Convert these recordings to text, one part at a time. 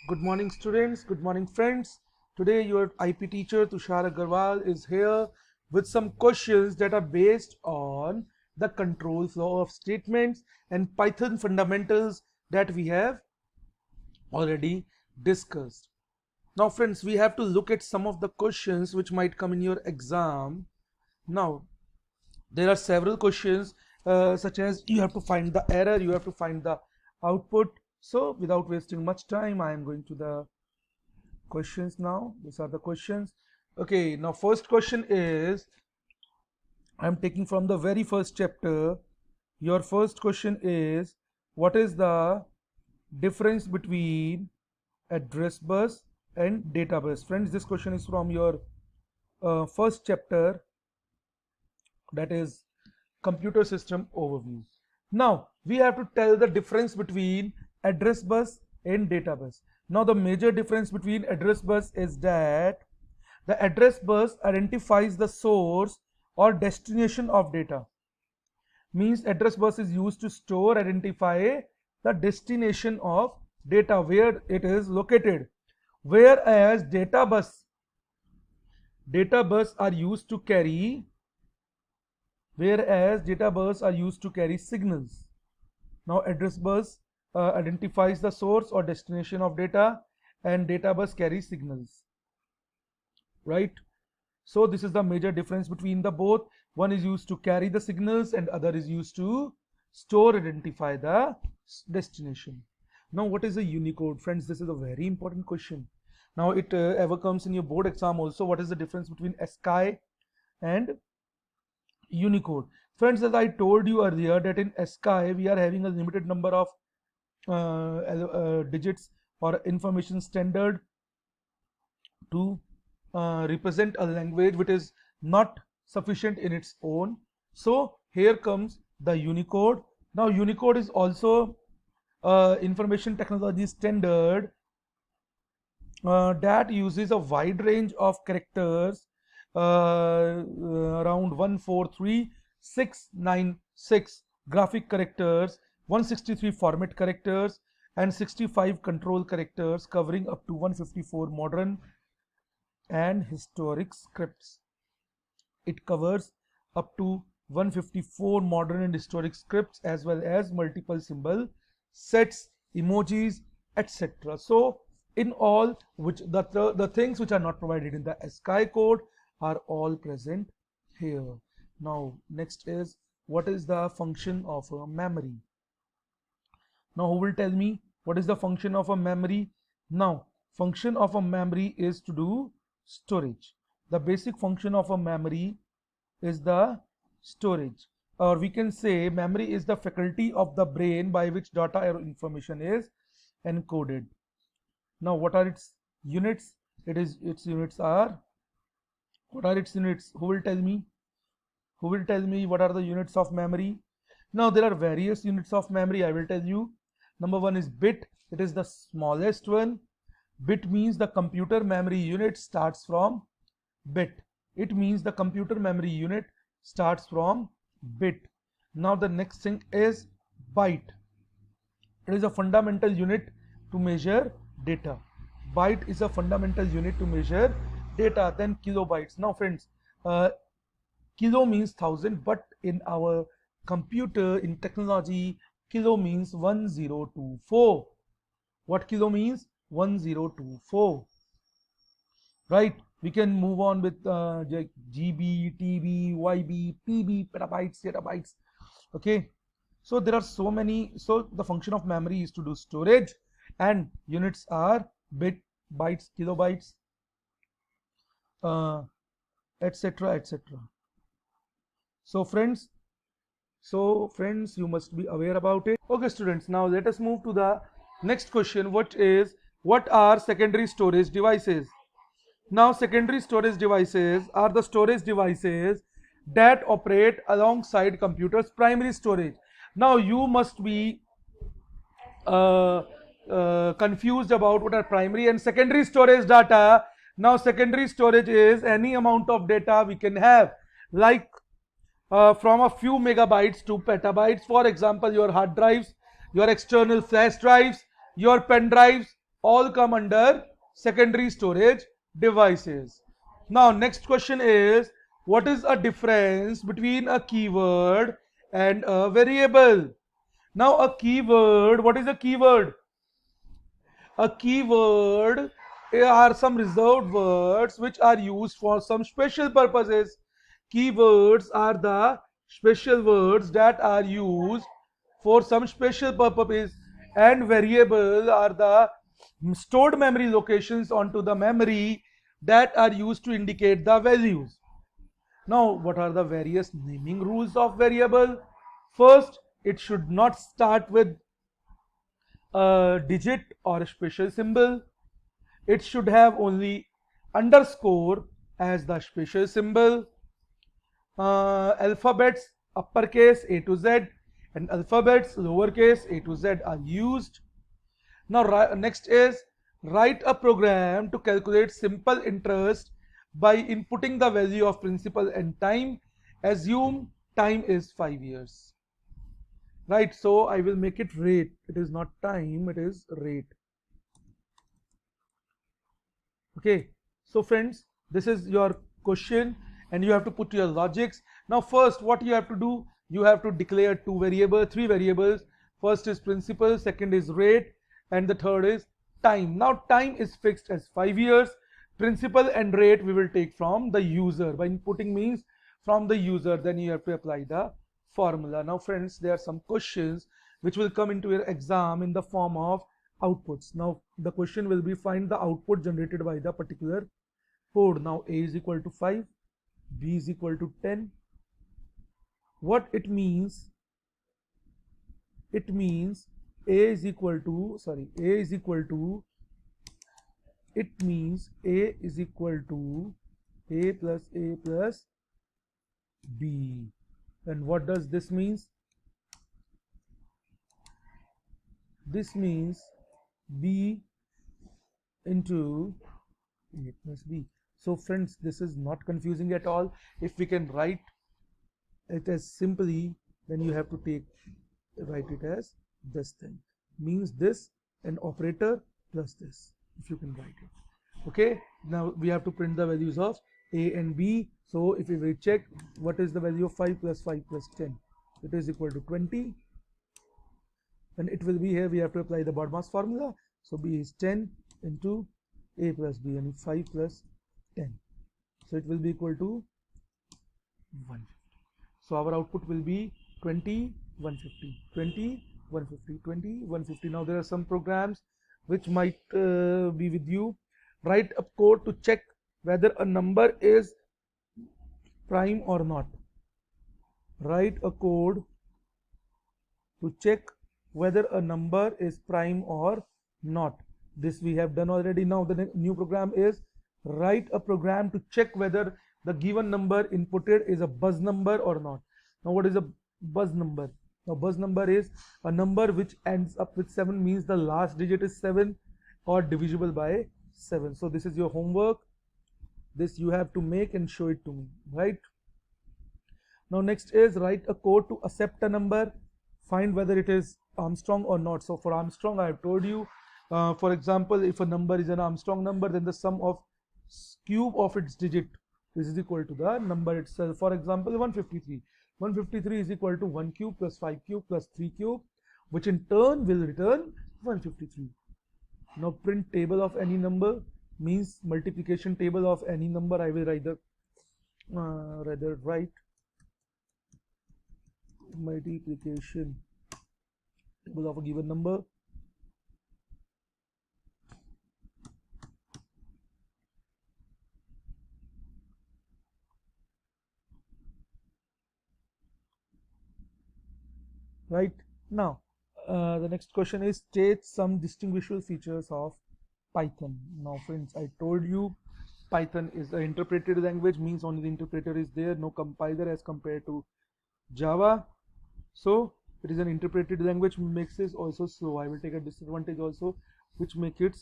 Good morning students, good morning friends. Today your IP teacher Tushar Agarwal is here with some questions that are based on the control flow of statements and Python fundamentals that we have already discussed. Now friends, we have to look at some of the questions which might come in your exam. Now there are several questions such as you have to find the error, you have to find the output. So without wasting much time, I am going to the questions now. These are the questions. Okay, now first question is, I'm taking from the very first chapter. Your first question is, what is the difference between address bus and data bus? Friends, this question is from your first chapter, that is computer system overview. Now we have to tell the difference between address bus and data bus. Now the major difference between address bus is that the address bus identifies the source or destination of data. Means address bus is used to store, identify the destination of data, where it is located. Whereas data bus are used to carry signals. Now address bus identifies the source or destination of data, and data bus carries signals, right? So this is the major difference between the both. One is used to carry the signals and other is used to store, identify the destination. Now what is a Unicode? Friends, this is a very important question. Now it ever comes in your board exam also. What is the difference between ASCII and Unicode? Friends, as I told you earlier, that in ASCII we are having a limited number of digits or information standard to represent a language which is not sufficient in its own. So here comes the Unicode. Now Unicode is also information technology standard that uses a wide range of characters, around 143,696 graphic characters, 163 format characters and 65 control characters, covering up to 154 modern and historic scripts. It covers up to 154 modern and historic scripts, as well as multiple symbol sets, emojis, etc. So in all, which the things which are not provided in the ASCII code are all present here. Now next is, what is the function of a memory? Now who will tell me what is the function of a memory? Now function of a memory is to do storage. The basic function of a memory is the storage, or we can say memory is the faculty of the brain by which data or information is encoded. Now what are its units? Its units are, what are its units? Who will tell me? Who will tell me what are the units of memory? Now there are various units of memory. I will tell you. Number one is bit. It is the smallest one. Bit means the computer memory unit starts from bit. It means the computer memory unit starts from bit. Now the next thing is byte. It is a fundamental unit to measure data. Byte is a fundamental unit to measure data. Then kilobytes. Now friends, kilo means 1000, but in our computer, in technology, kilo means 1024. What kilo means? 1024, right? We can move on with GB, TB, YB, PB, petabytes, terabytes. Okay, so there are so many. So the function of memory is to do storage, and units are bit, bytes, kilobytes, etc., etc. So friends, you must be aware about it. Okay students, now let us move to the next question, what are secondary storage devices? Now secondary storage devices are the storage devices that operate alongside computers' primary storage. Now you must be confused about what are primary and secondary storage data. Now secondary storage is any amount of data we can have, like from a few megabytes to petabytes. For example, your hard drives, your external flash drives, your pen drives, all come under secondary storage devices. Now next question is, what is a difference between a keyword and a variable? Now a keyword, what is a keyword? A keyword are some reserved words which are used for some special purposes. Keywords are the special words that are used for some special purpose, and variable are the stored memory locations onto the memory that are used to indicate the values. Now, what are the various naming rules of variable? First, it should not start with a digit or a special symbol. It should have only underscore as the special symbol. Alphabets uppercase A to Z and alphabets lowercase a to Z are used. Now next is, write a program to calculate simple interest by inputting the value of principal and time. Assume time is 5 years. Right, so I will make it rate. It is not time, it is rate. Okay, so friends, this is your question and you have to put your logics. Now first, what you have to do, you have to declare three variables. First is principal, second is rate, and the third is time. Now time is fixed as 5 years. Principal and rate we will take from the user. By inputting means from the user, then you have to apply the formula. Now friends, there are some questions which will come into your exam in the form of outputs. Now the question will be, find the output generated by the particular code. Now A is equal to 5, B is equal to 10. What it means? It means A is equal to, it means A is equal to A plus B. And what does this means? This means B into A plus B. So friends, this is not confusing at all. If we can write it as simply, then you have to write it as this thing. Means this and operator plus this, if you can write it. Okay, now we have to print the values of A and B. So if we will check, what is the value of 5 plus 10? It is equal to 20. And it will be here, we have to apply the BODMAS formula. So B is 10 into A plus B, and 5 plus 10. So it will be equal to 150. So our output will be 20, 150, 20, 150, 20, 150. Now there are some programs which might be with you. Write a code to check whether a number is prime or not. Write a code to check whether a number is prime or not. This we have done already. Now the new program is, write a program to check whether the given number inputted is a buzz number or not. Now what is a buzz number? Now buzz number is a number which ends up with 7, means the last digit is 7 or divisible by 7. So this is your homework. This you have to make and show it to me, right? Now next is, write a code to accept a number, find whether it is Armstrong or not. So for Armstrong, I have told you, for example, if a number is an Armstrong number, then the sum of cube of its digit is equal to the number itself. For example, 153. 153 is equal to 1 cube plus 5 cube plus 3 cube, which in turn will return 153. Now print table of any number, means multiplication table of any number. I will rather write multiplication table of a given number. Right, now the next question is, state some distinguishable features of Python. Now friends, I told you Python is an interpreted language, means only the interpreter is there, no compiler as compared to Java. So it is an interpreted language, makes it also slow. I will take a disadvantage also, which make it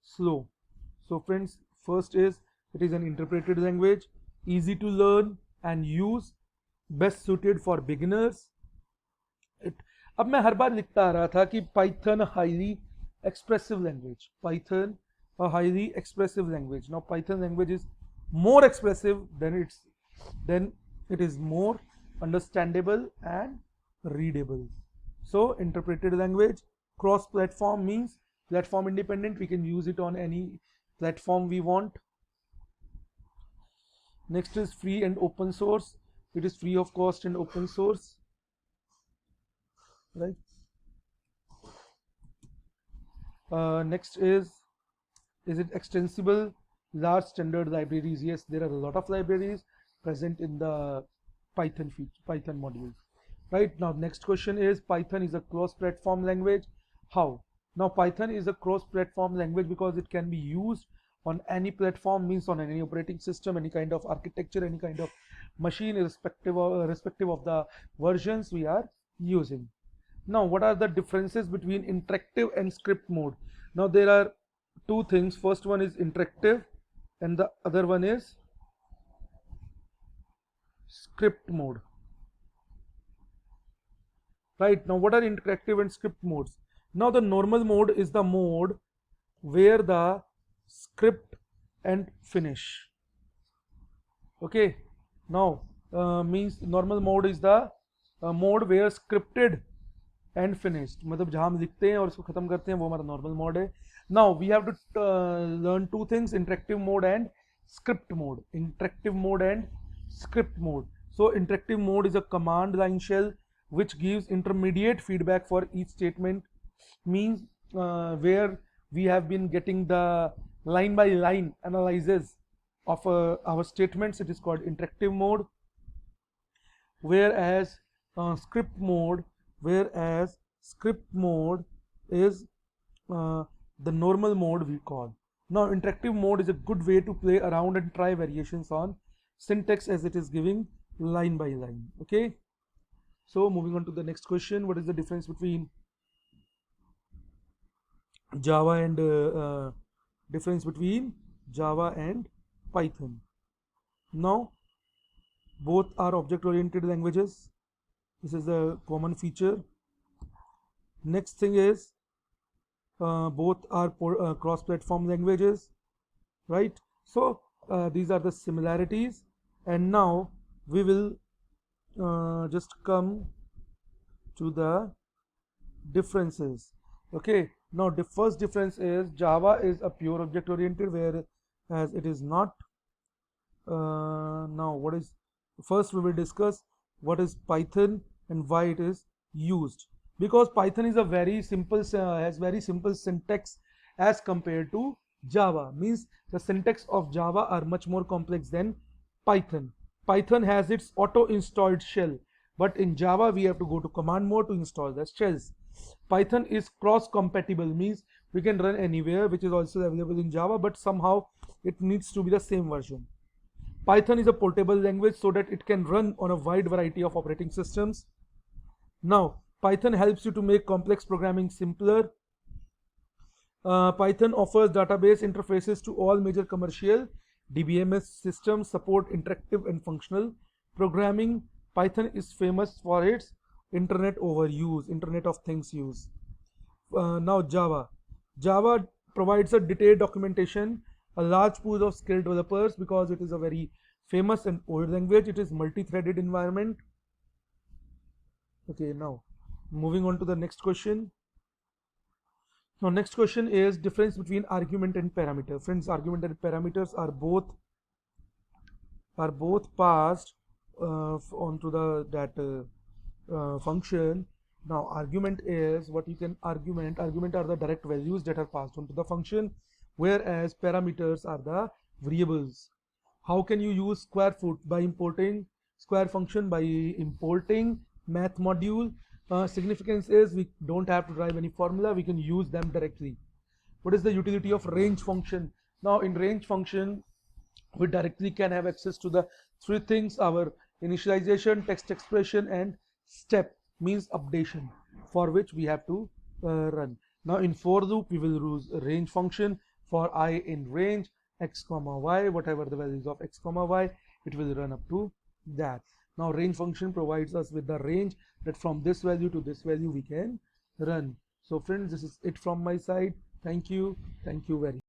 slow. So friends, first is, it is an interpreted language, easy to learn and use, best suited for beginners. अब मैं हर बार लिखता आ रहा था कि Python highly expressive language. Python, a highly expressive language. Now Python language is more expressive than it is more understandable and readable. So interpreted language. Cross-platform means platform independent. We can use it on any platform we want. Next is free and open source. It is free of cost and open source, right? Next is it extensible? Large standard libraries. Yes, there are a lot of libraries present in the Python modules. Right, now next question is, Python is a cross-platform language. How? Now Python is a cross-platform language because it can be used on any platform, means on any operating system, any kind of architecture, any kind of machine, irrespective of the versions we are using. Now what are the differences between interactive and script mode? Now there are two things. First one is interactive and the other one is script mode. Right, now what are interactive and script modes? Now the normal mode is the mode where the script and finish. Okay, now means normal mode is the mode where scripted and finished, मतलब जहाँ हम लिखते हैं और इसको खत्म करते हैं वो हमारा normal mode है. Now we have to learn two things: interactive mode and script mode. Interactive mode and script mode. So interactive mode is a command line shell which gives intermediate feedback for each statement, means where we have been getting the line by line analysis of our statements. It is called interactive mode. Whereas script mode is the normal mode we call. Now interactive mode is a good way to play around and try variations on syntax as it is giving line by line. Okay, so moving on to the next question, what is the difference between Java and Python? Now both are object oriented languages. This is the common feature. Next thing is both are cross-platform languages, right? So these are the similarities, and now we will just come to the differences. Okay, now the first difference is Java is a pure object oriented, whereas it is not. Now what is, first we will discuss what is Python and why it is used. Because Python is a very simple has very simple syntax as compared to Java, means the syntax of Java are much more complex than Python. Python has its auto installed shell, but in Java we have to go to command mode to install the shells. Python is cross compatible, means we can run anywhere, which is also available in Java, but somehow it needs to be the same version. Python is a portable language so that it can run on a wide variety of operating systems. Now Python helps you to make complex programming simpler. Python offers database interfaces to all major commercial DBMS systems, support interactive and functional programming. Python is famous for its Internet of Things use. Now Java provides a detailed documentation, a large pool of skilled developers, because it is a very famous and old language. It is multi-threaded environment. Okay, now moving on to the next question. Now next question is difference between argument and parameter. Friends, argument and parameters are both passed onto that function. Now argument is what you can argument are the direct values that are passed on to the function, whereas parameters are the variables. How can you use square foot? By importing square function, by importing math module. Significance is we don't have to drive any formula, we can use them directly. What is the utility of range function? Now in range function we directly can have access to the three things: our initialization, text expression, and step, means updation, for which we have to run. Now in for loop we will use a range function. For I in range x comma y, whatever the values of x comma y, it will run up to that. Now range function provides us with the range that from this value to this value we can run. So friends, this is it from my side. Thank you very